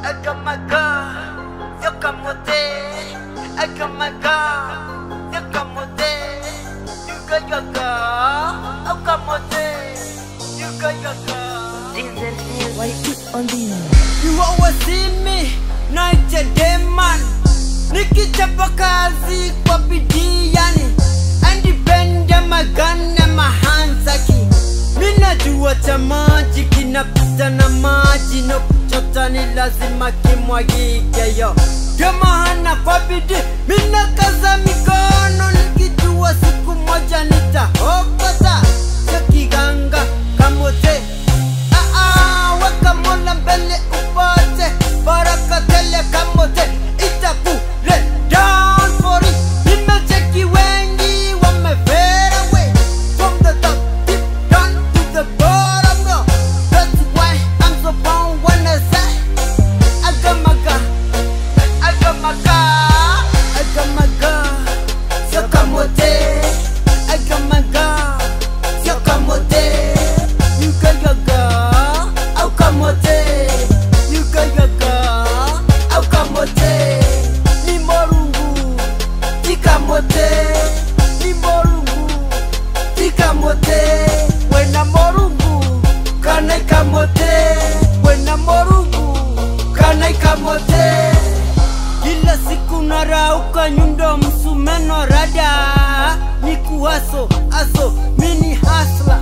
I got my girl, you come with it. I got my girl, you come with it. You got your girl, I come with it. You got your girl. Why put on the You always see me, night and day man. Nikichapa kazi kwa bidii yani. Independent my gun and my hands aki. Mina jua cha maji kinapita na maji. No kuchota ni lazima kimwagike yo. Ndio maana kwa bidii mina kaza mikono. Nikijua siku moja nitaokota. Chakiganga kamote. Weka mola mbele upate. Baraka tele kamote. Itakule down for it. Nimecheki wengi wamefade away. From the top deep down to the bottom no. That's why I'm so bound when I say I got my girl, I got my girl, I got my girl. So kamote, I got my girl. So kamote, you got your girl. Oh kamote, you got your girl. Oh kamote, ni morungu, tikamote, ni morungu, tikamote. Wena morungu, kana kamote. Wena morungu, kana kamote. Kila siku narauka nyundo msumeno rada. Niku haso, aso, mini hasla.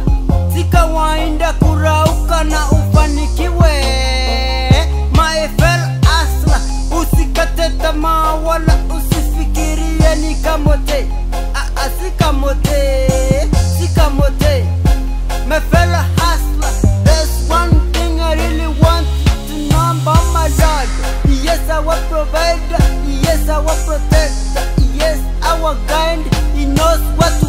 Sikawainda kurauka na ufanikiwe. My fellow asla. Usikate tamaa wala usifikirie ni kamote. Sikamote, sikamote. My fellow hustler, there's one thing I really want you to know about my Lord. Yes, our provider, yes, our protector, yes, our guide. He knows what to